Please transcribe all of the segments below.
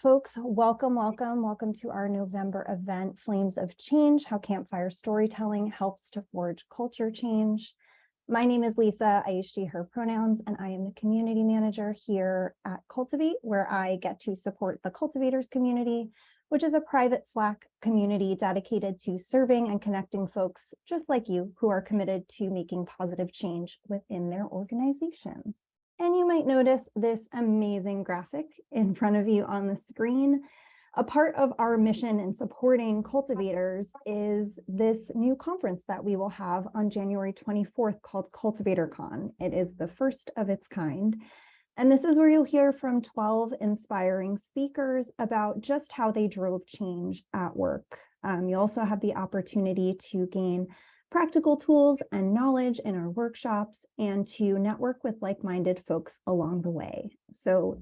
Folks, welcome to our November event, Flames of Change, How Campfire Storytelling Helps to Forge Culture Change. My name is Lisa, I use she, her pronouns, and I am the community manager here at Cultivate, where I get to support the Cultivators community, which is a private Slack community dedicated to serving and connecting folks just like you who are committed to making positive change within their organizations. And you might notice this amazing graphic in front of you on the screen. A part of our mission in supporting cultivators is this new conference that we will have on January 24th called CultivatorCon. It is the first of its kind. And this is where you'll hear from 12 inspiring speakers about just how they drove change at work. You also have the opportunity to gain practical tools and knowledge in our workshops and to network with like-minded folks along the way. So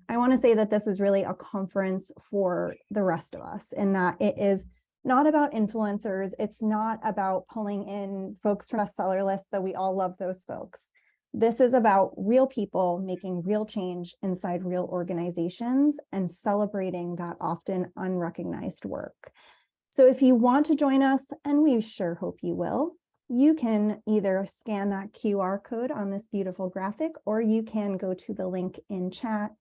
I want to say that this is really a conference for the rest of us in that it is not about influencers. It's not about pulling in folks from bestseller lists, though we all love those folks. This is about real people making real change inside real organizations and celebrating that often unrecognized work. So if you want to join us, and we sure hope you will, you can either scan that QR code on this beautiful graphic, or you can go to the link in chat.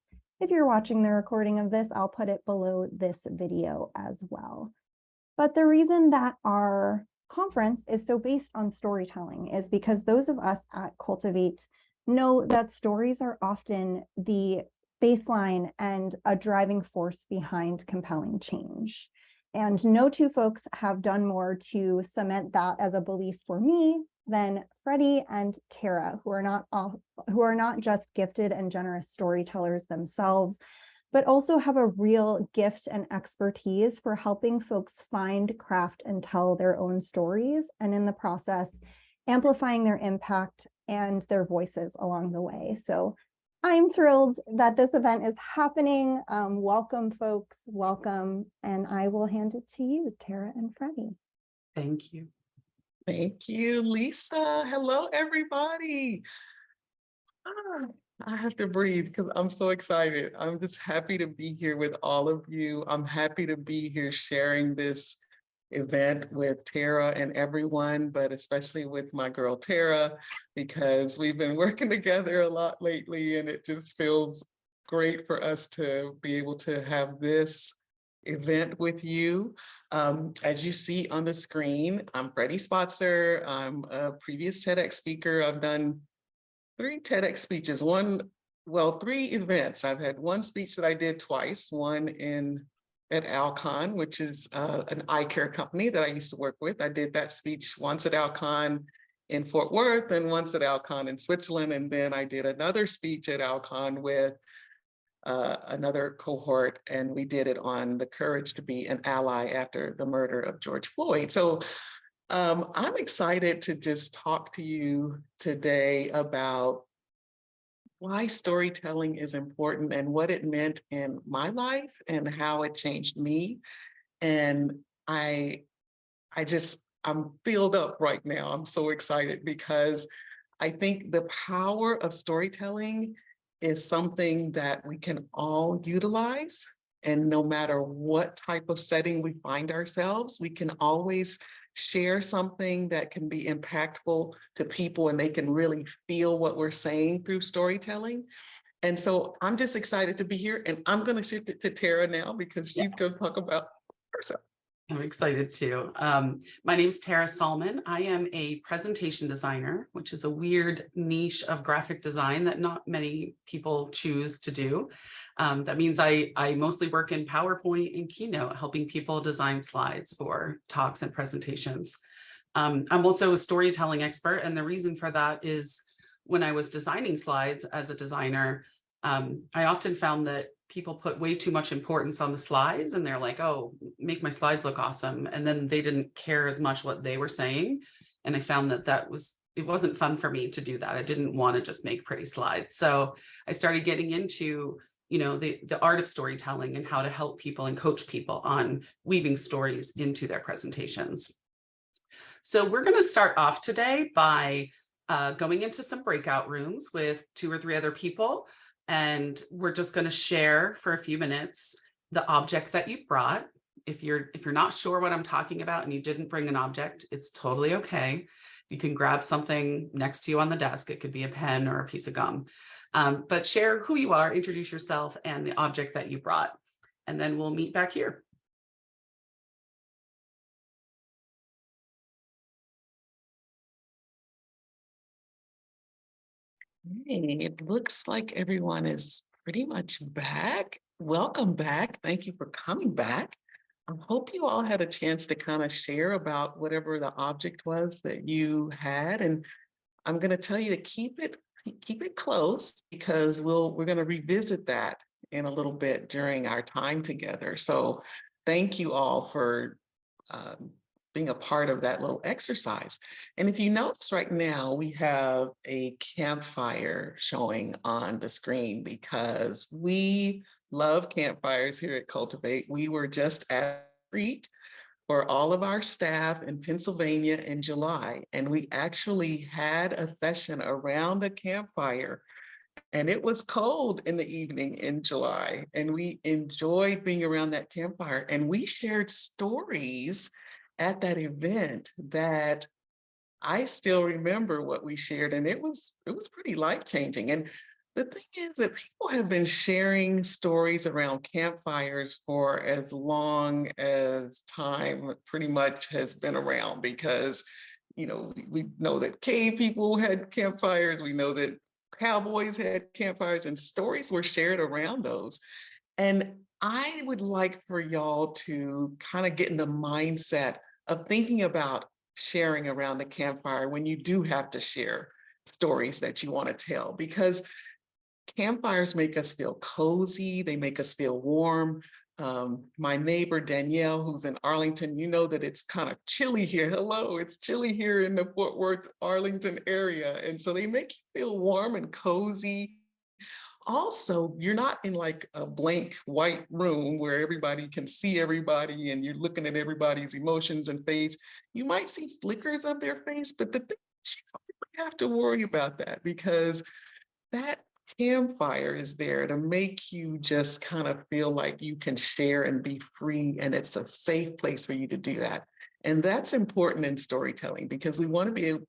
If you're watching the recording of this, I'll put it below this video as well. But the reason that our conference is so based on storytelling is because those of us at Cultivate know that stories are often the baseline and a driving force behind compelling change. And no two folks have done more to cement that as a belief for me than Freddie and Tara, who are not just gifted and generous storytellers themselves, but also have a real gift and expertise for helping folks find, craft, and tell their own stories, and in the process, amplifying their impact and their voices along the way. So I'm thrilled that this event is happening. Welcome, folks, welcome. And I will hand it to you, Tara and Freddie. Thank you. Thank you, Lisa. Hello, everybody. I have to breathe because I'm so excited. I'm just happy to be here with all of you. I'm happy to be here sharing this event with Tara and everyone, but especially with my girl Tara, because we've been working together a lot lately, and it just feels great for us to be able to have this event with you. As you see on the screen, I'm Freddie Spotzer. I'm a previous TEDx speaker. I've done 3 TEDx speeches, 3 events. I've had one speech that I did twice, one at Alcon, which is an eye care company that I used to work with. I did that speech once at Alcon in Fort Worth and once at Alcon in Switzerland. And then I did another speech at Alcon with another cohort, and we did it on the courage to be an ally after the murder of George Floyd. So I'm excited to just talk to you today about why storytelling is important and what it meant in my life and how it changed me. And I'm filled up right now. I'm so excited because I think the power of storytelling is something that we can all utilize. And no matter what type of setting we find ourselves, we can always share something that can be impactful to people, and they can really feel what we're saying through storytelling. And so I'm just excited to be here, and I'm going to shift it to Tara now because she's going to talk about herself. I'm excited too. My name is Tara Sollman. I am a presentation designer, which is a weird niche of graphic design that not many people choose to do. That means I mostly work in PowerPoint and Keynote, helping people design slides for talks and presentations. I'm also a storytelling expert, and the reason for that is when I was designing slides as a designer, I often found that people put way too much importance on the slides, and they're like, oh, make my slides look awesome. And then they didn't care as much what they were saying. And I found that it wasn't fun for me to do that. I didn't want to just make pretty slides. So I started getting into, the art of storytelling and how to help people and coach people on weaving stories into their presentations. So we're going to start off today by going into some breakout rooms with 2 or 3 other people. And we're just going to share for a few minutes the object that you brought. If you're not sure what I'm talking about and you didn't bring an object, it's totally okay. You can grab something next to you on the desk. It could be a pen or a piece of gum. But share who you are, introduce yourself and the object that you brought, and then we'll meet back here. Hey, it looks like everyone is pretty much back. Welcome back. Thank you for coming back. I hope you all had a chance to kind of share about whatever the object was that you had. And I'm going to tell you to keep it close, because we're going to revisit that in a little bit during our time together. So thank you all for being a part of that little exercise. And if you notice right now, we have a campfire showing on the screen because we love campfires here at Cultivate. We were just at a retreat for all of our staff in Pennsylvania in July, and we actually had a session around a campfire. And it was cold in the evening in July, and we enjoyed being around that campfire. And we shared stories at that event that I still remember what we shared, and it was pretty life-changing. And the thing is that people have been sharing stories around campfires for as long as time pretty much has been around, because we know that cave people had campfires, we know that cowboys had campfires, and stories were shared around those. And I would like for y'all to kind of get in the mindset of thinking about sharing around the campfire when you do have to share stories that you want to tell, because campfires make us feel cozy, they make us feel warm. My neighbor Danielle, who's in Arlington, you know that it's kind of chilly here. Hello, it's chilly here in the Fort Worth, Arlington area. And so they make you feel warm and cozy. Also, you're not in like a blank white room where everybody can see everybody and you're looking at everybody's emotions and face. You might see flickers of their face, but the thing is, you don't have to worry about that, because that campfire is there to make you just kind of feel like you can share and be free, and it's a safe place for you to do that. And that's important in storytelling, because we want to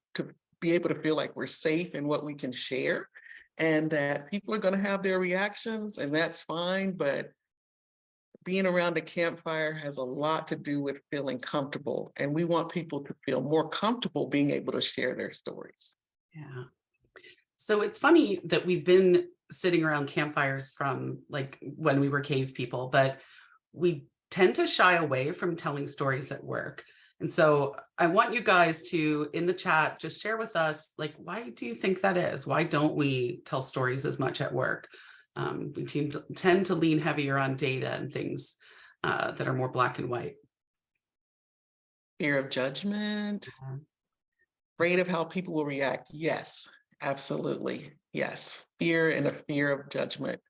be able to feel like we're safe in what we can share, and that people are going to have their reactions, and that's fine. But being around a campfire has a lot to do with feeling comfortable, and we want people to feel more comfortable being able to share their stories. Yeah. So it's funny that we've been sitting around campfires from like when we were cave people, but we tend to shy away from telling stories at work. And so I want you guys to, in the chat, just share with us, like, why do you think that is? Why don't we tell stories as much at work? We tend to lean heavier on data and things that are more black and white. Fear of judgment, afraid of how people will react. Yes, absolutely. Yes. Fear and a fear of judgment.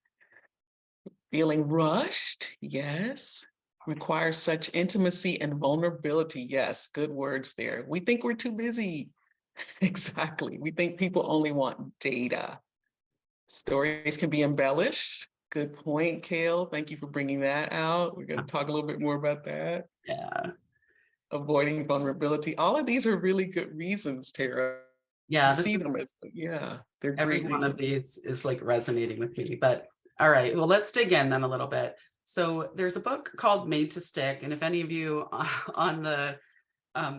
Feeling rushed. Yes. Requires such intimacy and vulnerability. Yes. Good words there. We think we're too busy. Exactly. We think people only want data. Stories can be embellished. Good point, Kale. Thank you for bringing that out. We're going to talk a little bit more about that. Yeah. Avoiding vulnerability. All of these are really good reasons, Tara. Yeah, See them as, yeah, they're every great one reasons. of these is like resonating with me. But all right, well, let's dig in then a little bit. So there's a book called Made to Stick, and if any of you on the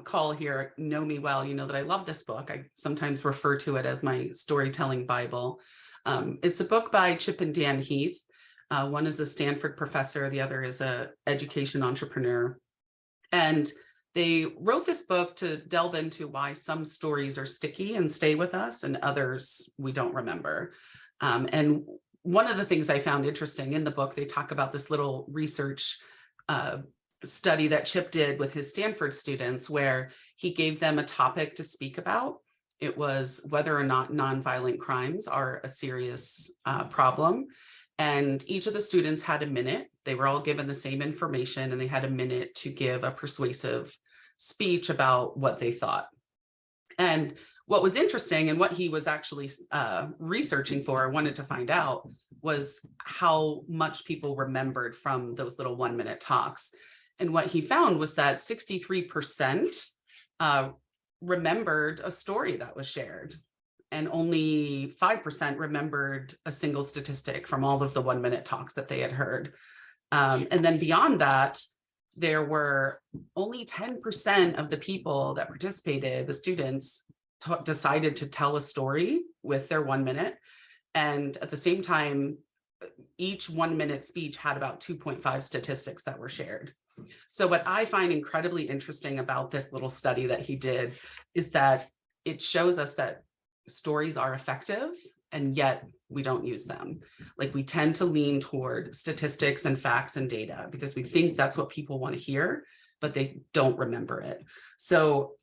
call here know me well, you know that I love this book. I sometimes refer to it as my storytelling Bible. It's a book by Chip and Dan Heath. One is a Stanford professor, the other is an education entrepreneur. And they wrote this book to delve into why some stories are sticky and stay with us and others we don't remember. And one of the things I found interesting in the book, they talk about this little research study that Chip did with his Stanford students, where he gave them a topic to speak about. It was whether or not nonviolent crimes are a serious problem. And each of the students had a minute. They were all given the same information, and they had a minute to give a persuasive speech about what they thought. And what was interesting and what he was actually researching for, wanted to find out, was how much people remembered from those little 1-minute talks. And what he found was that 63% remembered a story that was shared, and only 5% remembered a single statistic from all of the 1-minute talks that they had heard. And then beyond that, there were only 10% of the people that participated, the students, decided to tell a story with their 1 minute. And at the same time, each 1-minute speech had about 2.5 statistics that were shared. So what I find incredibly interesting about this little study that he did is that it shows us that stories are effective, and yet we don't use them. Like, we tend to lean toward statistics and facts and data because we think that's what people want to hear, but they don't remember it. So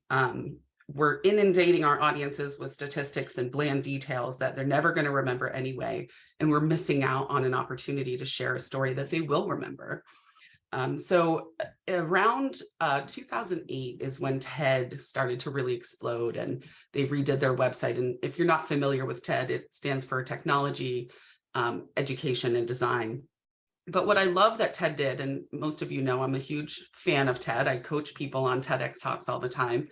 we're inundating our audiences with statistics and bland details that they're never going to remember anyway. And we're missing out on an opportunity to share a story that they will remember. So around 2008 is when TED started to really explode, and they redid their website. And if you're not familiar with TED, it stands for Technology, Education, and Design. But what I love that TED did, and most of you know I'm a huge fan of TED. I coach people on TEDx talks all the time.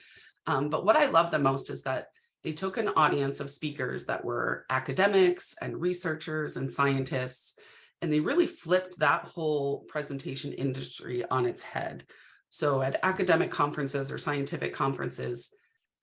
But what I love the most is that they took an audience of speakers that were academics and researchers and scientists, and they really flipped that whole presentation industry on its head. So at academic conferences or scientific conferences,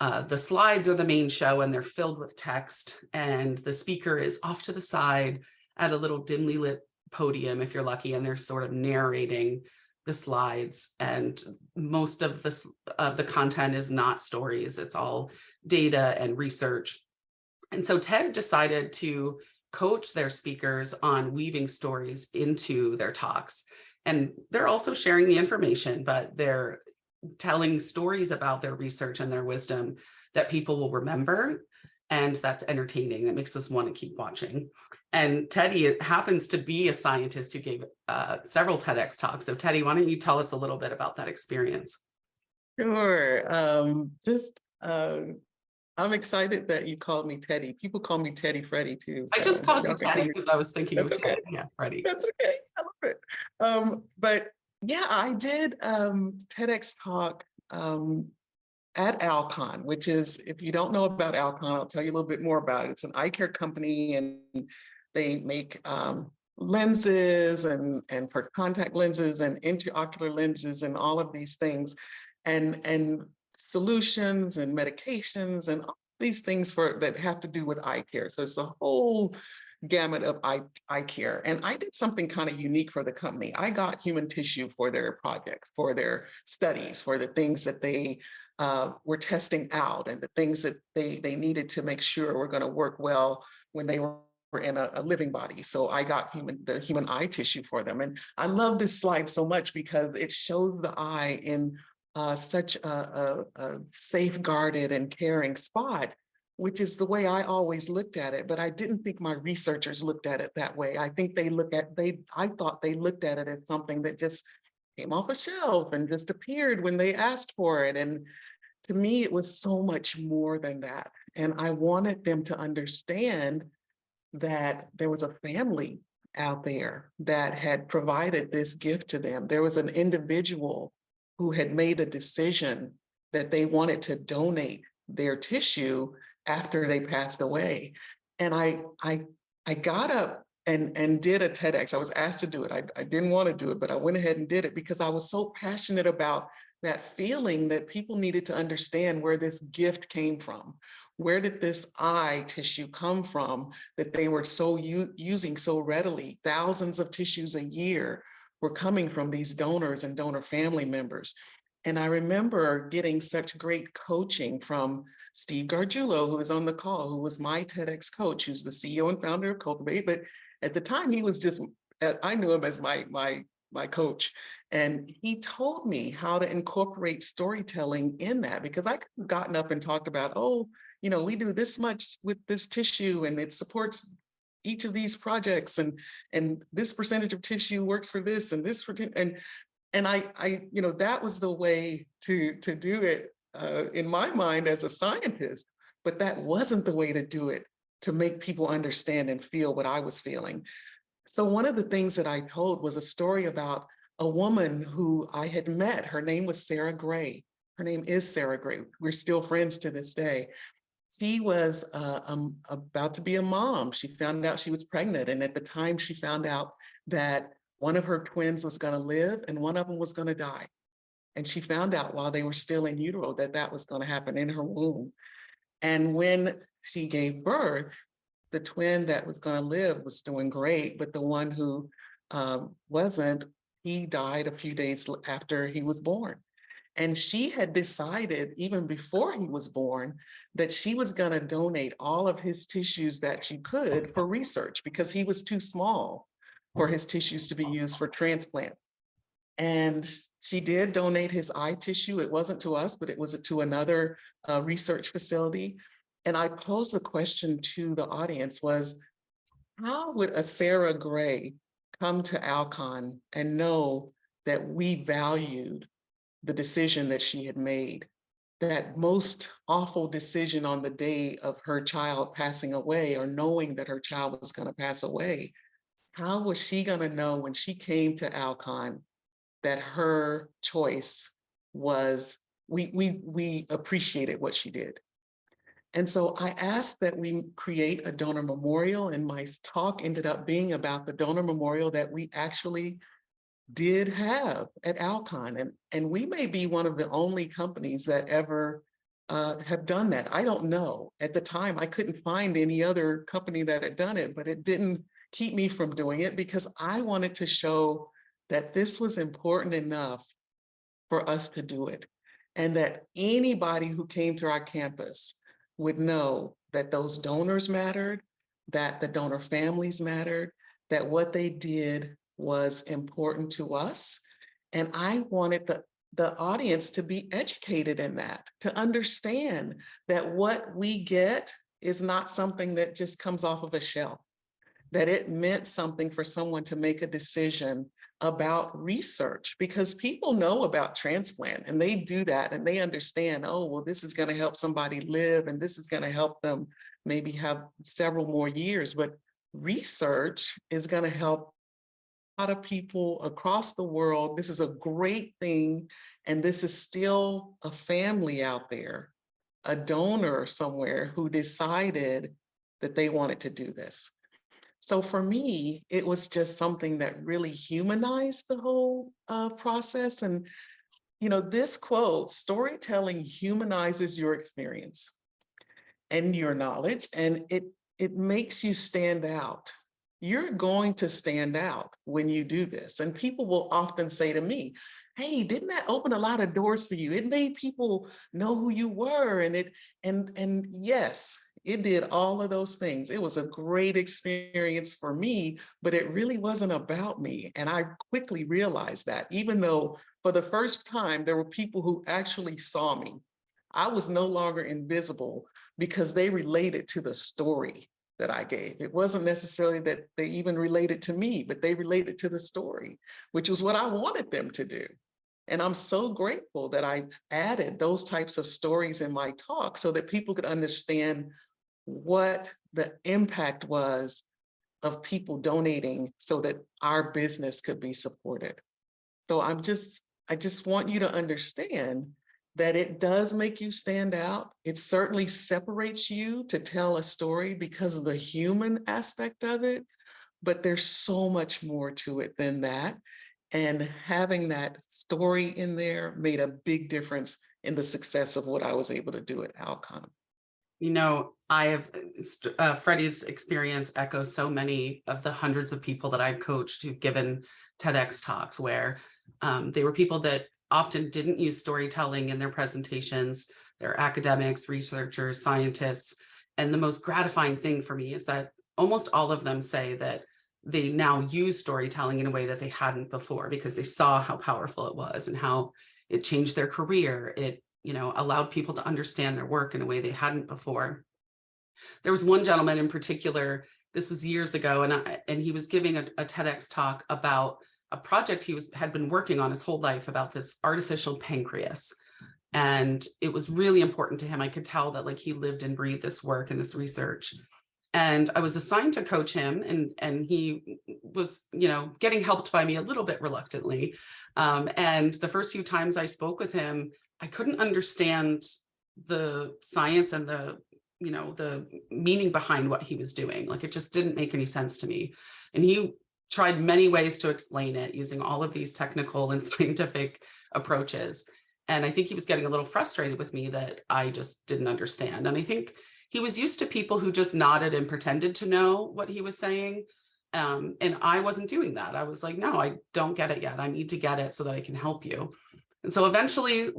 the slides are the main show, and they're filled with text, and the speaker is off to the side at a little dimly lit podium, if you're lucky, and they're sort of narrating the slides. And most of the content is not stories, it's all data and research. And so TED decided to coach their speakers on weaving stories into their talks. And they're also sharing the information, but they're telling stories about their research and their wisdom that people will remember. And that's entertaining. That makes us want to keep watching. And Teddy happens to be a scientist who gave several TEDx talks. So Teddy, why don't you tell us a little bit about that experience? Sure. I'm excited that you called me Teddy. People call me Teddy Freddie too. I just called you Teddy because I was thinking of okay. Ted. Yeah, Freddie. That's okay. I love it. But yeah, I did TEDx talk at Alcon, which is, if you don't know about Alcon, I'll tell you a little bit more about it. It's an eye care company, and they make lenses and for contact lenses and intraocular lenses and all of these things, and solutions and medications and all these things that have to do with eye care. So it's a whole gamut of eye care. And I did something kind of unique for the company. I got human tissue for their projects, for their studies, for the things that they were testing out, and the things that they needed to make sure were going to work well when they were in a living body. So I got the human eye tissue for them. And I love this slide so much because it shows the eye in such a safeguarded and caring spot, which is the way I always looked at it. But I didn't think my researchers looked at it that way. I think I thought they looked at it as something that just came off a shelf and just appeared when they asked for it. And to me, it was so much more than that. And I wanted them to understand that there was a family out there that had provided this gift to them. There was an individual who had made a decision that they wanted to donate their tissue after they passed away. And I got up and did a TEDx. I was asked to do it. I didn't want to do it, but I went ahead and did it because I was so passionate about that feeling that people needed to understand where this gift came from. Where did this eye tissue come from that they were using so readily? Thousands of tissues a year were coming from these donors and donor family members. And I remember getting such great coaching from Steve Gargiulo, who was on the call, who was my TEDx coach, who's the CEO and founder of Cultivate. But at the time, he was just, I knew him as my coach. And he told me how to incorporate storytelling in that, because I could have gotten up and talked about, oh, we do this much with this tissue and it supports each of these projects, and this percentage of tissue works for this and this for, and I that was the way to do it in my mind as a scientist, but that wasn't the way to do it, to make people understand and feel what I was feeling. So one of the things that I told was a story about a woman who I had met. Her name was Sarah Gray. Her name is Sarah Gray. We're still friends to this day. She was about to be a mom. She found out she was pregnant. And at the time she found out that one of her twins was going to live and one of them was going to die. And she found out while they were still in utero that that was going to happen in her womb. And when she gave birth, the twin that was going to live was doing great, but the one who wasn't, he died a few days after he was born. And she had decided, even before he was born, that she was going to donate all of his tissues that she could for research because he was too small for his tissues to be used for transplant. And she did donate his eye tissue. It wasn't to us, but it was to another research facility. And I posed a question to the audience was, how would a Sarah Gray come to Alcon and know that we valued the decision that she had made, that most awful decision on the day of her child passing away or knowing that her child was going to pass away? How was she going to know when she came to Alcon that her choice was, we appreciated what she did? And so I asked that we create a donor memorial, and my talk ended up being about the donor memorial that we actually did have at Alcon. And we may be one of the only companies that ever have done that. I don't know. At the time, I couldn't find any other company that had done it, but it didn't keep me from doing it because I wanted to show that this was important enough for us to do it. And that anybody who came to our campus would know that those donors mattered, that the donor families mattered, that what they did was important to us. And I wanted the audience to be educated in that, to understand that what we get is not something that just comes off of a shelf, that it meant something for someone to make a decision about research, because people know about transplant and they do that and they understand, oh, well, this is going to help somebody live and this is going to help them maybe have several more years. But research is going to help a lot of people across the world. This is a great thing. And this is still a family out there, a donor somewhere who decided that they wanted to do this. So for me, it was just something that really humanized the whole process. And, you know, this quote, storytelling humanizes your experience and your knowledge, and it makes you stand out. You're going to stand out when you do this. And people will often say to me, hey, didn't that open a lot of doors for you? It made people know who you were. And yes, it did all of those things. It was a great experience for me, but it really wasn't about me. And I quickly realized that, even though for the first time, there were people who actually saw me. I was no longer invisible because they related to the story that I gave. It wasn't necessarily that they even related to me, but they related to the story, which was what I wanted them to do. And I'm so grateful that I added those types of stories in my talk so that people could understand what the impact was of people donating so that our business could be supported. So I just want you to understand that it does make you stand out. It certainly separates you to tell a story because of the human aspect of it, but there's so much more to it than that. And having that story in there made a big difference in the success of what I was able to do at Alcon. You know, I have Freddie's experience echoes so many of the hundreds of people that I've coached who've given TEDx talks where they were people that often didn't use storytelling in their presentations. They're academics, researchers, scientists. And the most gratifying thing for me is that almost all of them say that they now use storytelling in a way that they hadn't before because they saw how powerful it was and how it changed their career. It, you know, allowed people to understand their work in a way they hadn't before. There was one gentleman in particular, this was years ago, and he was giving a TEDx talk about a project he had been working on his whole life about this artificial pancreas. And it was really important to him. I could tell that like he lived and breathed this work and this research. And I was assigned to coach him, and he was, getting helped by me a little bit reluctantly. And the first few times I spoke with him, I couldn't understand the science and the meaning behind what he was doing. Like, it just didn't make any sense to me. And he tried many ways to explain it using all of these technical and scientific approaches. And I think he was getting a little frustrated with me that I just didn't understand. And I think he was used to people who just nodded and pretended to know what he was saying. And I wasn't doing that. I was like, no, I don't get it yet. I need to get it so that I can help you. And so eventually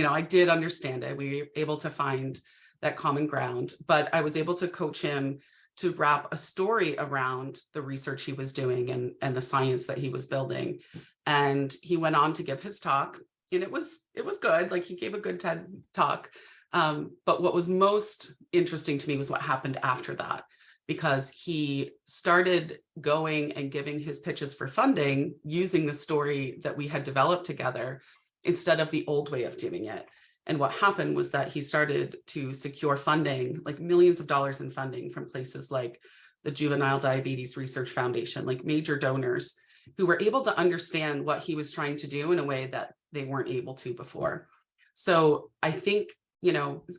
I did understand it. We were able to find that common ground, but I was able to coach him to wrap a story around the research he was doing and the science that he was building. And he went on to give his talk, and it was good. Like, he gave a good TED talk. But what was most interesting to me was what happened after that, because he started going and giving his pitches for funding using the story that we had developed together instead of the old way of doing it. And what happened was that he started to secure funding, like millions of dollars in funding from places like the Juvenile Diabetes Research Foundation, like major donors who were able to understand what he was trying to do in a way that they weren't able to before. So I think,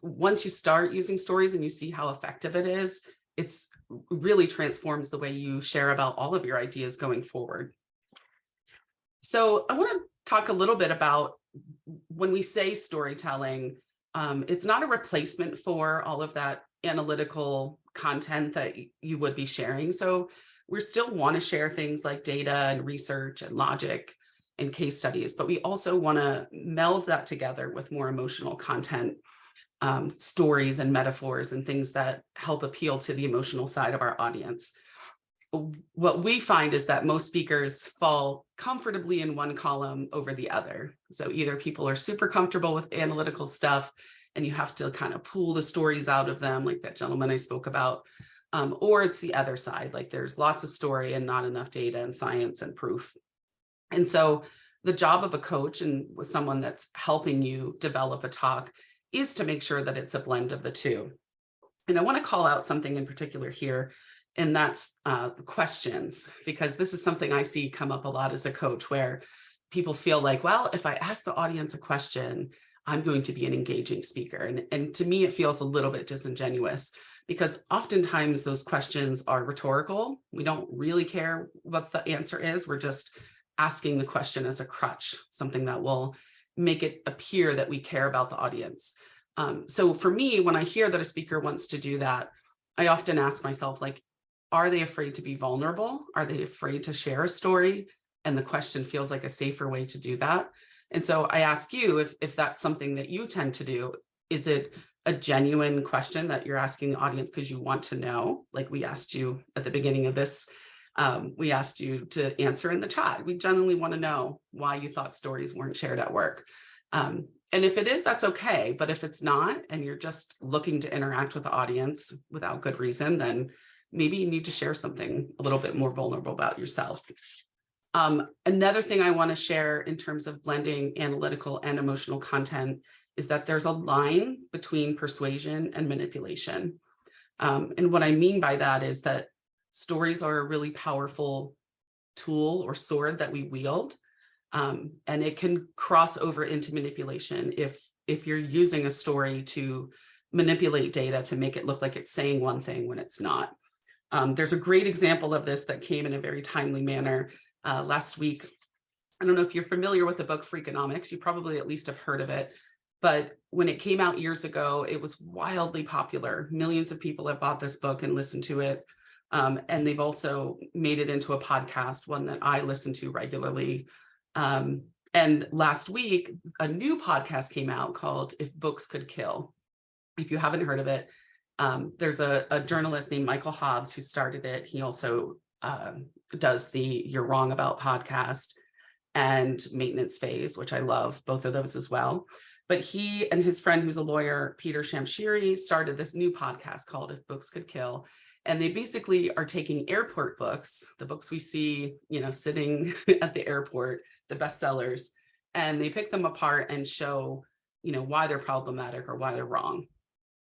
once you start using stories and you see how effective it is, it's really transforms the way you share about all of your ideas going forward. So I want to talk a little bit about when we say storytelling, it's not a replacement for all of that analytical content that you would be sharing. So we still want to share things like data and research and logic and case studies, but we also want to meld that together with more emotional content, stories and metaphors and things that help appeal to the emotional side of our audience. What we find is that most speakers fall comfortably in one column over the other. So either people are super comfortable with analytical stuff and you have to kind of pull the stories out of them, like that gentleman I spoke about, or it's the other side, like there's lots of story and not enough data and science and proof. And so the job of a coach and with someone that's helping you develop a talk is to make sure that it's a blend of the two. And I want to call out something in particular here, and that's the questions, because this is something I see come up a lot as a coach, where people feel like, well, if I ask the audience a question, I'm going to be an engaging speaker. And to me, it feels a little bit disingenuous, because oftentimes those questions are rhetorical. We don't really care what the answer is. We're just asking the question as a crutch, something that will make it appear that we care about the audience. So for me, when I hear that a speaker wants to do that, I often ask myself, like, are they afraid to be vulnerable? Are they afraid to share a story? And the question feels like a safer way to do that. And so I ask you if that's something that you tend to do. Is it a genuine question that you're asking the audience because you want to know? Like we asked you at the beginning of this, we asked you to answer in the chat. We genuinely want to know why you thought stories weren't shared at work. And if it is, that's okay. But if it's not, and you're just looking to interact with the audience without good reason, then maybe you need to share something a little bit more vulnerable about yourself. Another thing I want to share in terms of blending analytical and emotional content is that there's a line between persuasion and manipulation. And what I mean by that is that stories are a really powerful tool or sword that we wield. And it can cross over into manipulation if you're using a story to manipulate data to make it look like it's saying one thing when it's not. There's a great example of this that came in a very timely manner last week. I don't know if you're familiar with the book Freakonomics. You probably at least have heard of it. But when it came out years ago, it was wildly popular. Millions of people have bought this book and listened to it. And they've also made it into a podcast, one that I listen to regularly. And last week, a new podcast came out called If Books Could Kill. If you haven't heard of it, there's a journalist named Michael Hobbs who started it. He also does the You're Wrong About podcast and Maintenance Phase, which I love both of those as well. But he and his friend, who's a lawyer, Peter Shamshiri, started this new podcast called If Books Could Kill. And they basically are taking airport books, the books we see, sitting at the airport, the bestsellers, and they pick them apart and show why they're problematic or why they're wrong.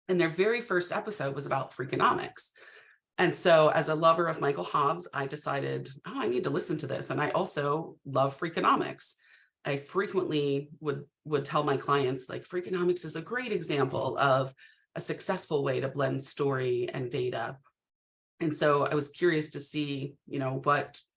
And their very first episode was about Freakonomics. And so as a lover of Michael Hobbs, I decided, oh, I need to listen to this. And I also love Freakonomics. I frequently would tell my clients, like, Freakonomics is a great example of a successful way to blend story and data. And so I was curious to see,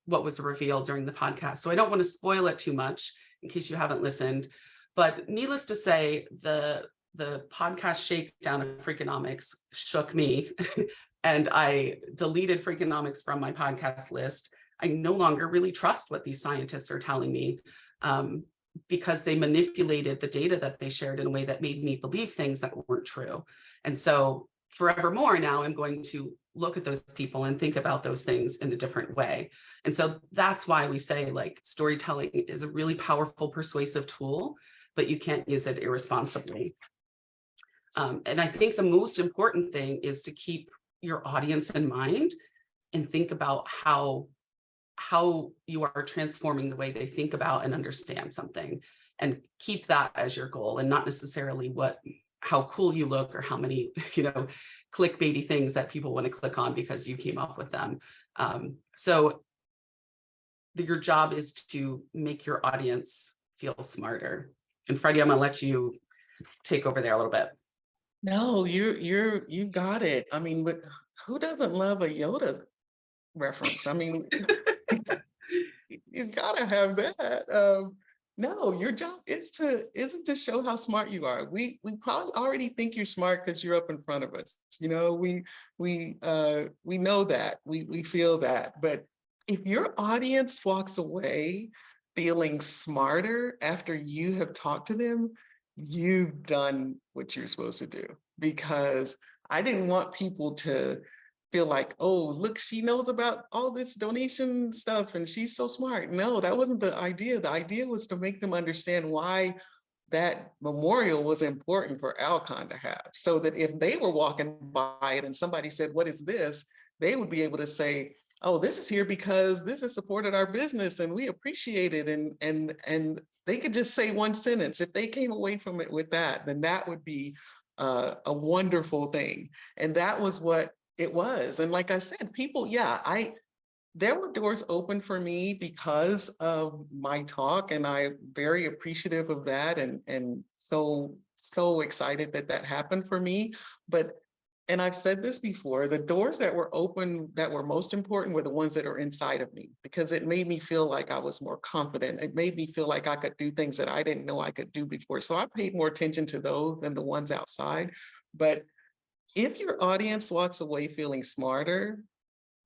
what was revealed during the podcast. So I don't want to spoil it too much in case you haven't listened. But needless to say, the podcast shakedown of Freakonomics shook me. And I deleted Freakonomics from my podcast list. I no longer really trust what these scientists are telling me, because they manipulated the data that they shared in a way that made me believe things that weren't true. And so forevermore now, I'm going to look at those people and think about those things in a different way. And so that's why we say, like, storytelling is a really powerful, persuasive tool, but you can't use it irresponsibly. And I think the most important thing is to keep your audience in mind and think about how you are transforming the way they think about and understand something, and keep that as your goal, and not necessarily how cool you look or how many, clickbaity things that people want to click on because you came up with them. So your job is to make your audience feel smarter. And Freddie, I'm gonna let you take over there a little bit. No, you got it. I mean, but who doesn't love a Yoda reference? I mean, you gotta have that. No, your job isn't to show how smart you are. We probably already think you're smart because you're up in front of us. We know that. We feel that. But if your audience walks away feeling smarter after you have talked to them, you've done what you're supposed to do. Because I didn't want people to feel like, oh, look, she knows about all this donation stuff and she's so smart. No, that wasn't the idea. The idea was to make them understand why that memorial was important for Alcon to have, so that if they were walking by it and somebody said, what is this? They would be able to say, oh, this is here because this has supported our business and we appreciate it. And they could just say one sentence. If they came away from it with that, then that would be a wonderful thing. And that was what it was. And like I said, people, there were doors open for me because of my talk, and I'm very appreciative of that, and so excited that happened for me. And I've said this before, the doors that were open that were most important were the ones that are inside of me, because it made me feel like I was more confident. It made me feel like I could do things that I didn't know I could do before. So I paid more attention to those than the ones outside. But if your audience walks away feeling smarter,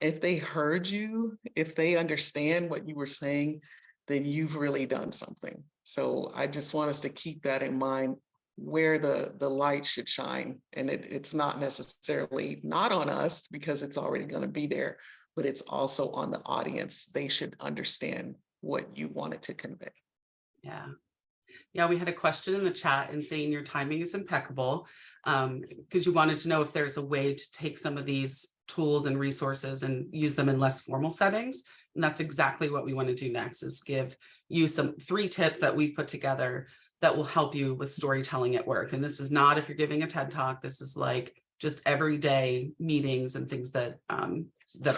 if they heard you, if they understand what you were saying, then you've really done something. So I just want us to keep that in mind, where the light should shine. And it's not necessarily not on us because it's already going to be there, but it's also on the audience. They should understand what you wanted to convey. Yeah, we had a question in the chat and saying your timing is impeccable, because you wanted to know if there's a way to take some of these tools and resources and use them in less formal settings. And that's exactly what we want to do next, is give you 3 tips that we've put together that will help you with storytelling at work. And this is not if you're giving a TED Talk. This is like just everyday meetings and things that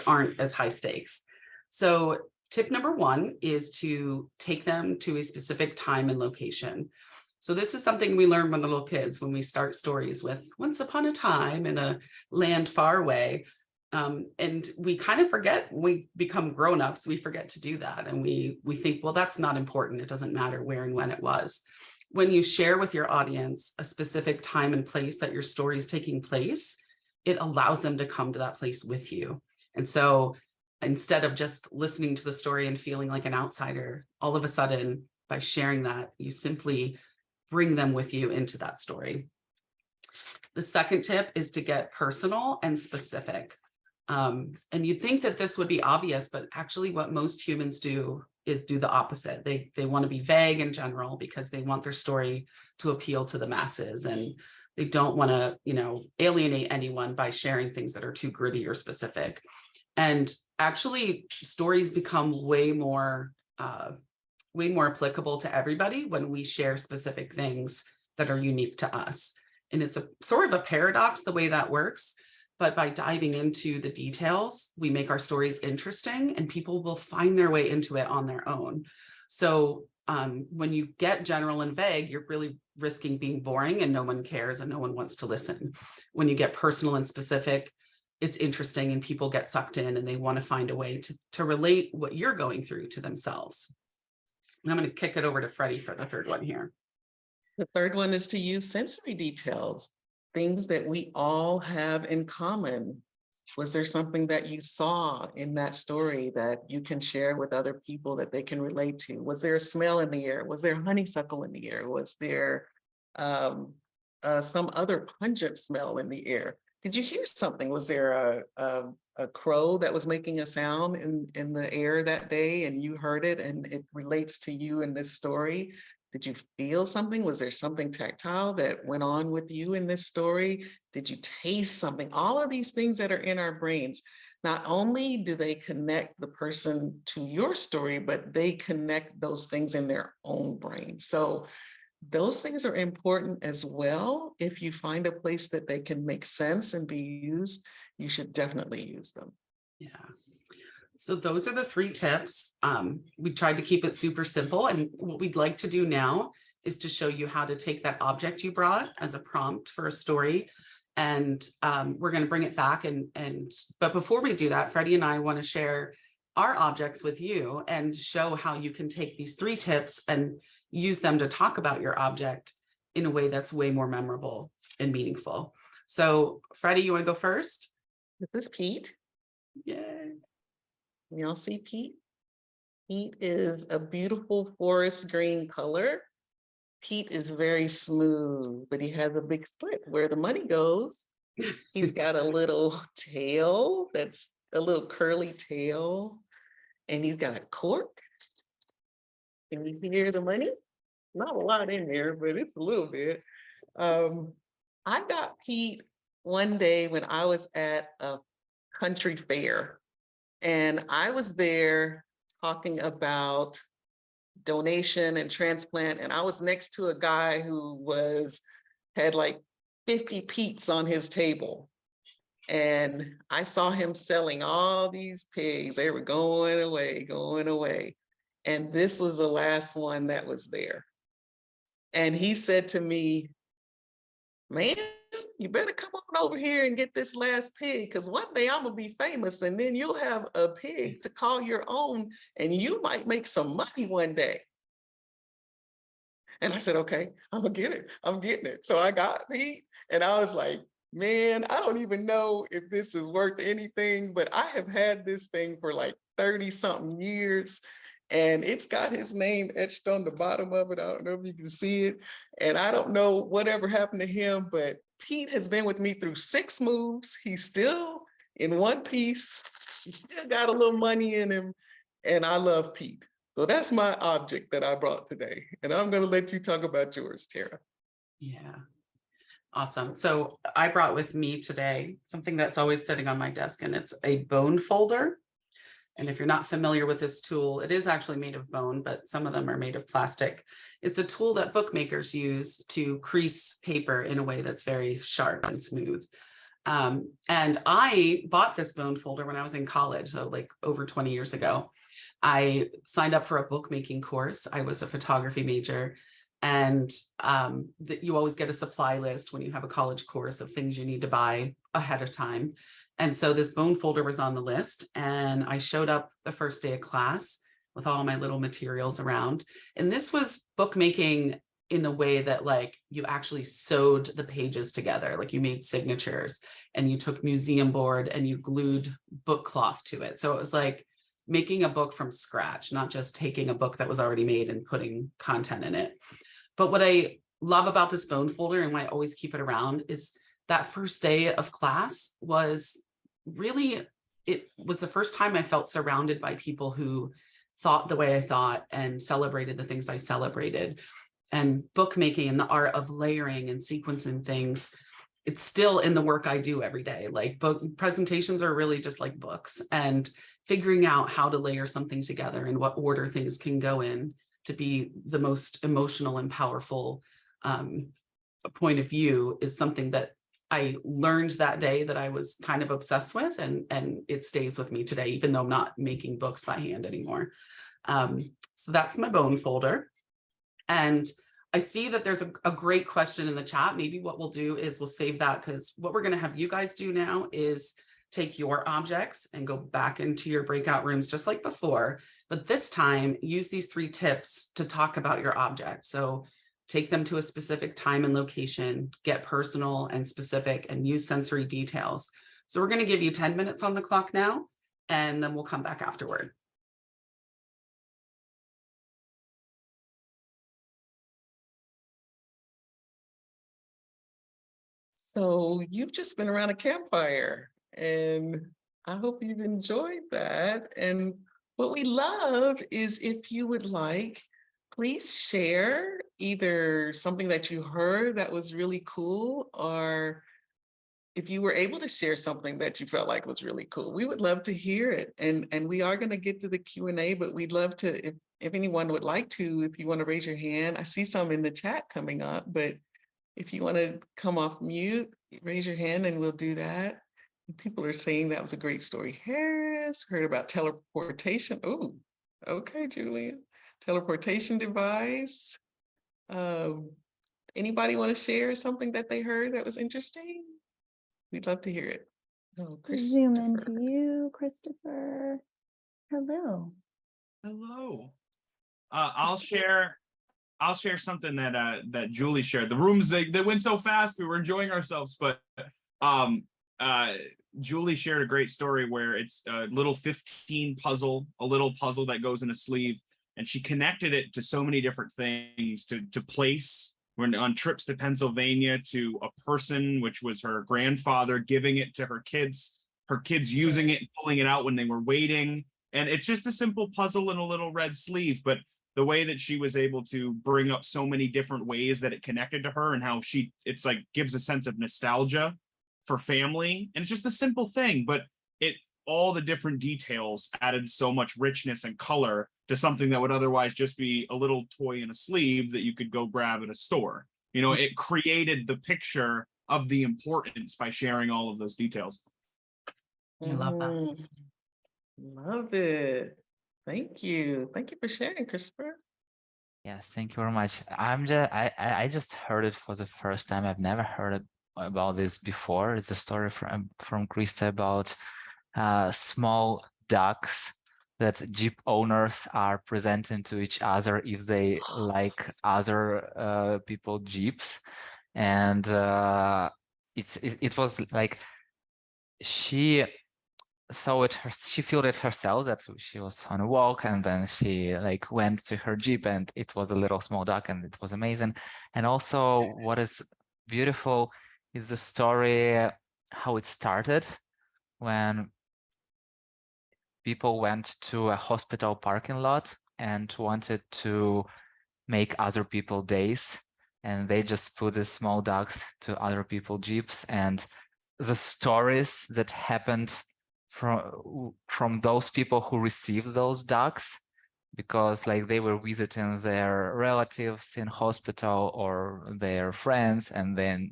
aren't as high stakes. So tip number 1 is to take them to a specific time and location. So this is something we learn when the little kids, when we start stories with once upon a time in a land far away. And we kind of forget, we become grown-ups, we forget to do that. And we think, well, that's not important. It doesn't matter where and when it was. When you share with your audience a specific time and place that your story is taking place, it allows them to come to that place with you. And so instead of just listening to the story and feeling like an outsider, all of a sudden, by sharing that, you simply bring them with you into that story. The second tip is to get personal and specific. And you'd think that this would be obvious, but actually what most humans do is do the opposite. They want to be vague in general because they want their story to appeal to the masses, and they don't want to, alienate anyone by sharing things that are too gritty or specific. And actually, stories become way more applicable to everybody when we share specific things that are unique to us. And it's a sort of a paradox the way that works. But by diving into the details, we make our stories interesting and people will find their way into it on their own. So when you get general and vague, you're really risking being boring and no one cares and no one wants to listen. When you get personal and specific, it's interesting and people get sucked in and they want to find a way to relate what you're going through to themselves. And I'm going to kick it over to Freddie for the third one here. The third one is to use sensory details, things that we all have in common. Was there something that you saw in that story that you can share with other people that they can relate to? Was there a smell in the air? Was there honeysuckle in the air? Was there some other pungent smell in the air? Did you hear something? Was there a crow that was making a sound in the air that day and you heard it and it relates to you in this story? Did you feel something? Was there something tactile that went on with you in this story? Did you taste something? All of these things that are in our brains, not only do they connect the person to your story, but they connect those things in their own brain. So those things are important as well. If you find a place that they can make sense and be used, you should definitely use them. Yeah. So those are the 3 tips. We tried to keep it super simple. And what we'd like to do now is to show you how to take that object you brought as a prompt for a story. And we're going to bring it back. But before we do that, Freddie and I want to share our objects with you and show how you can take these 3 tips and use them to talk about your object in a way that's way more memorable and meaningful. So Freddie, you want to go first? This is Pete. Yay. Y'all see Pete? Pete is a beautiful forest green color. Pete is very smooth, but he has a big split where the money goes. He's got a little tail that's a little curly tail, and he's got a cork. Can you hear the money? Not a lot in there, but it's a little bit. I got Pete one day when I was at a country fair. And I was there talking about donation and transplant. And I was next to a guy who had like 50 Pete's on his table. And I saw him selling all these pigs. They were going away, going away. And this was the last one that was there. And he said to me, man, you better come on over here and get this last pig, because one day I'm gonna be famous and then you'll have a pig to call your own and you might make some money one day. And I said, okay, I'm gonna get it. I'm getting it. So I got Pete and I was like, man, I don't even know if this is worth anything, but I have had this thing for like 30 something years. And it's got his name etched on the bottom of it. I don't know if you can see it. And I don't know whatever happened to him, but Pete has been with me through 6 moves. He's still in one piece. He's still got a little money in him. And I love Pete. So that's my object that I brought today. And I'm going to let you talk about yours, Tara. Yeah. Awesome. So I brought with me today something that's always sitting on my desk, and it's a bone folder. And if you're not familiar with this tool, it is actually made of bone, but some of them are made of plastic. It's a tool that bookmakers use to crease paper in a way that's very sharp and smooth. And I bought this bone folder when I was in college, so like over 20 years ago. I signed up for a bookmaking course. I was a photography major, and you always get a supply list when you have a college course of things you need to buy ahead of time. And so this bone folder was on the list, and I showed up the first day of class with all my little materials around. And this was bookmaking in a way that like you actually sewed the pages together, like you made signatures and you took museum board and you glued book cloth to it. So it was like making a book from scratch, not just taking a book that was already made and putting content in it. But what I love about this bone folder and why I always keep it around is that first day of class was really, it was the first time I felt surrounded by people who thought the way I thought and celebrated the things I celebrated. And bookmaking and the art of layering and sequencing things, it's still in the work I do every day. Like book presentations are really just like books, and figuring out how to layer something together and what order things can go in to be the most emotional and powerful point of view is something that I learned that day that I was kind of obsessed with, and it stays with me today, even though I'm not making books by hand anymore. So that's my bone folder. And I see that there's a great question in the chat. Maybe what we'll do is we'll save that, because what we're going to have you guys do now is take your objects and go back into your breakout rooms just like before. But this time, use these 3 tips to talk about your object. So take them to a specific time and location, get personal and specific, and use sensory details. So we're going to give you 10 minutes on the clock now, and then we'll come back afterward. So you've just been around a campfire, and I hope you've enjoyed that. And what we love is if you would like, please share either something that you heard that was really cool, or if you were able to share something that you felt like was really cool. We would love to hear it. And we are going to get to the Q&A, but we'd love to, if anyone would like to, if you want to raise your hand. I see some in the chat coming up, but if you want to come off mute, raise your hand and we'll do that. People are saying that was a great story. Harris, heard about teleportation. Oh, okay, Julia. Teleportation device. Anybody want to share something that they heard that was interesting? We'd love to hear it. Oh, Zoom into Christopher. you, Christopher. Hello. Hello. I'll share something that Julie shared. The rooms they went so fast, we were enjoying ourselves, but Julie shared a great story where it's a little 15 puzzle, a little puzzle that goes in a sleeve, and she connected it to so many different things, to place. We're on trips to Pennsylvania, to a person, which was her grandfather, giving it to her kids using it and pulling it out when they were waiting. And it's just a simple puzzle in a little red sleeve, but the way that she was able to bring up so many different ways that it connected to her, and how it's like gives a sense of nostalgia for family. And it's just a simple thing, but all the different details added so much richness and color to something that would otherwise just be a little toy in a sleeve that you could go grab at a store. You know, it created the picture of the importance by sharing all of those details. I love that. Love it. Thank you. Thank you for sharing, Christopher. Yes, thank you very much. I just heard it for the first time. I've never heard about this before. It's a story from Krista about small ducks that Jeep owners are presenting to each other if they like other people Jeeps, and it was like she saw it, she felt it herself that she was on a walk, and then she like went to her Jeep and it was a little small duck, and it was amazing. And also what is beautiful is the story, how it started when people went to a hospital parking lot and wanted to make other people days, and they just put the small ducks to other people Jeeps, and the stories that happened from those people who received those ducks, because like they were visiting their relatives in hospital or their friends, and then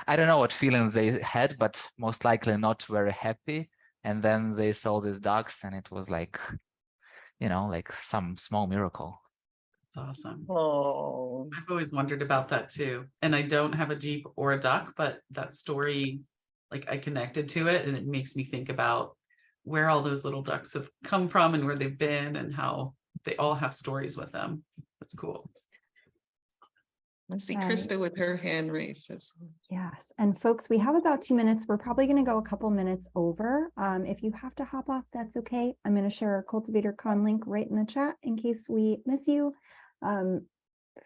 I don't know what feelings they had, but most likely not very happy. And then they saw these ducks, and it was like, you know, like some small miracle. It's awesome. Oh, I've always wondered about that too. And I don't have a Jeep or a duck, but that story, like I connected to it, and it makes me think about where all those little ducks have come from and where they've been and how they all have stories with them. That's cool. I see Right. Krista with her hand raised. Yes, and folks, we have about 2 minutes. We're probably going to go a couple minutes over. If you have to hop off, that's okay. I'm going to share our Cultivator Con link right in the chat in case we miss you.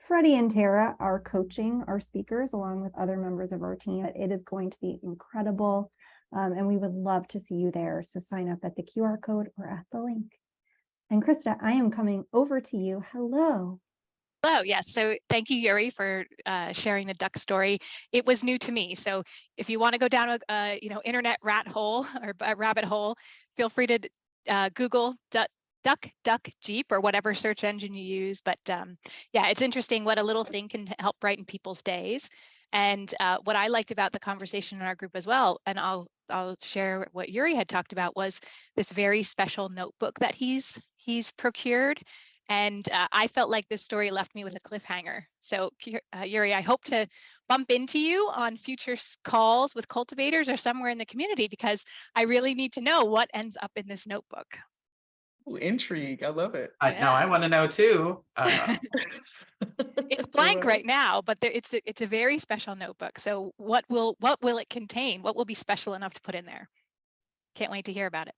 Freddie and Tara are coaching our speakers along with other members of our team. It is going to be incredible, and we would love to see you there. So sign up at the QR code or at the link. And Krista, I am coming over to you. Hello. Hello, yes. So thank you, Yuri, for sharing the duck story. It was new to me. So if you want to go down a internet rat hole or a rabbit hole, feel free to Google Duck Jeep or whatever search engine you use. But yeah, it's interesting what a little thing can help brighten people's days. And what I liked about the conversation in our group as well, and I'll share what Yuri had talked about, was this very special notebook that he's procured. And I felt like this story left me with a cliffhanger. So Yuri, I hope to bump into you on future calls with cultivators or somewhere in the community, because I really need to know what ends up in this notebook. Ooh, intrigue. I love it. Now I want to know too. It's blank right now, but it's a very special notebook. So what will it contain? What will be special enough to put in there? Can't wait to hear about it.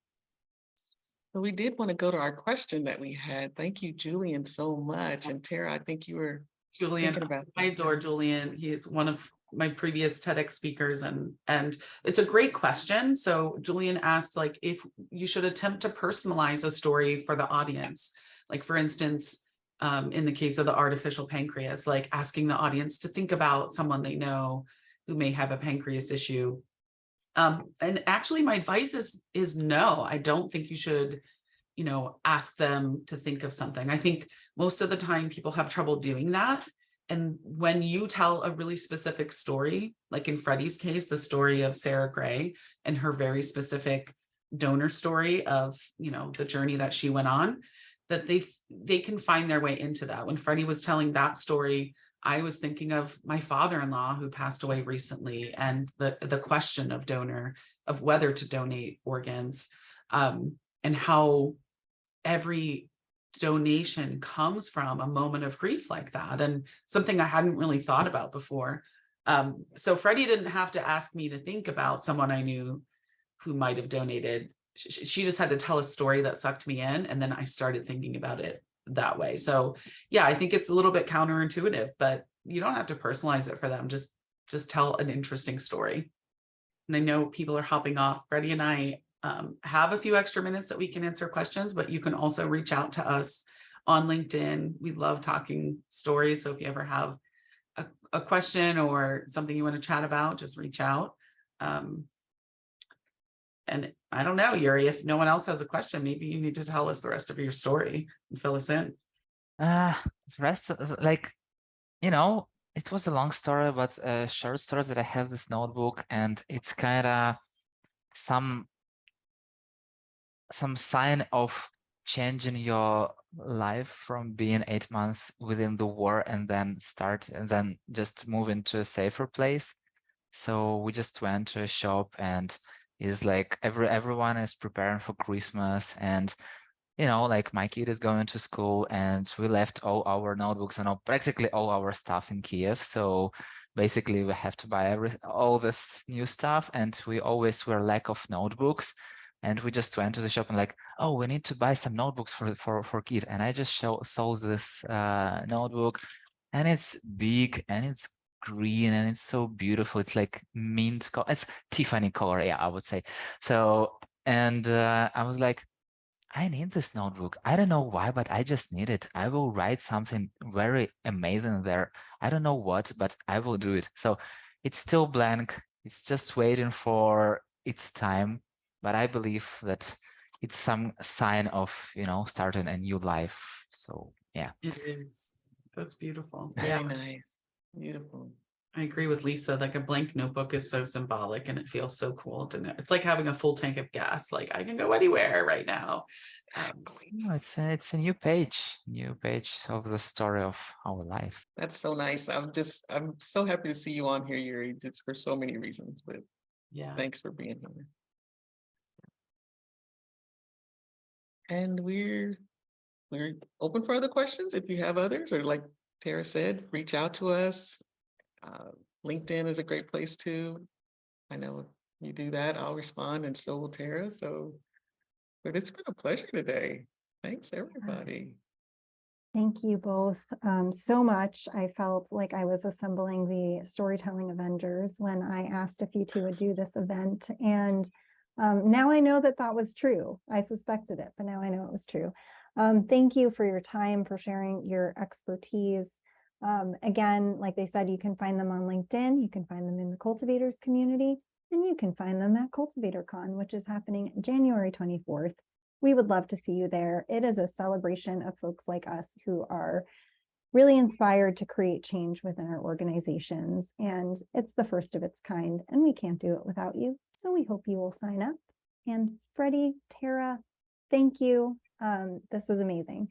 So we did want to go to our question that we had. Thank you, Julian, so much. And Tara, I think you were Julian, thinking about I adore Julian. He's one of my previous TEDx speakers, and it's a great question. So Julian asked, like, if you should attempt to personalize a story for the audience, like for instance, in the case of the artificial pancreas, like asking the audience to think about someone they know who may have a pancreas issue. And actually my advice is no, I don't think you should, ask them to think of something. I think most of the time people have trouble doing that. And when you tell a really specific story, like in Freddie's case, the story of Sarah Gray and her very specific donor story of, the journey that she went on, that they can find their way into that. When Freddie was telling that story, I was thinking of my father-in-law who passed away recently, and the question of whether to donate organs, and how every donation comes from a moment of grief like that, and something I hadn't really thought about before. So Freddie didn't have to ask me to think about someone I knew who might have donated. She just had to tell a story that sucked me in, and then I started thinking about it that way. So yeah, I think it's a little bit counterintuitive, but you don't have to personalize it for them. Just tell an interesting story. And I know people are hopping off. Freddie and I have a few extra minutes that we can answer questions, but you can also reach out to us on LinkedIn. We love talking stories. So if you ever have a question or something you want to chat about, just reach out. And I don't know, Yuri, if no one else has a question, maybe you need to tell us the rest of your story and fill us in. The rest, like, it was a long story, but short stories that I have this notebook, and it's kind of some sign of changing your life from being 8 months within the war and then just move into a safer place. So we just went to a shop, and it's like everyone is preparing for Christmas, and like my kid is going to school, and we left all our notebooks and practically all our stuff in Kiev. So basically we have to buy all this new stuff, and we always were lack of notebooks. And we just went to the shop and like, oh, we need to buy some notebooks for kids. And I just sold this notebook, and it's big and it's green and it's so beautiful. It's like mint color. It's Tiffany color, yeah, I would say. So, and I was like, I need this notebook. I don't know why, but I just need it. I will write something very amazing there. I don't know what, but I will do it. So it's still blank. It's just waiting for its time. But I believe that it's some sign of, starting a new life. So yeah. It is. That's beautiful. Very nice. Beautiful. I agree with Lisa. Like a blank notebook is so symbolic, and it feels so cool to know. It's like having a full tank of gas. Like I can go anywhere right now. It's a new page of the story of our life. That's so nice. I'm so happy to see you on here, Yuri. It's for so many reasons, but yeah, thanks for being here. And we're open for other questions. If you have others, or like Tara said, reach out to us. LinkedIn is a great place too. I know if you do that, I'll respond, and so will Tara. But it's been a pleasure today. Thanks, everybody. Thank you both so much. I felt like I was assembling the Storytelling Avengers when I asked if you two would do this event. And now I know that was true. I suspected it, but now I know it was true. Thank you for your time, for sharing your expertise. Again, like they said, you can find them on LinkedIn, you can find them in the Cultivators community, and you can find them at CultivatorCon, which is happening January 24th. we would love to see you there. It is a celebration of folks like us who are really inspired to create change within our organizations. And it's the first of its kind, and we can't do it without you. So we hope you will sign up. And Freddie, Tara, thank you. This was amazing.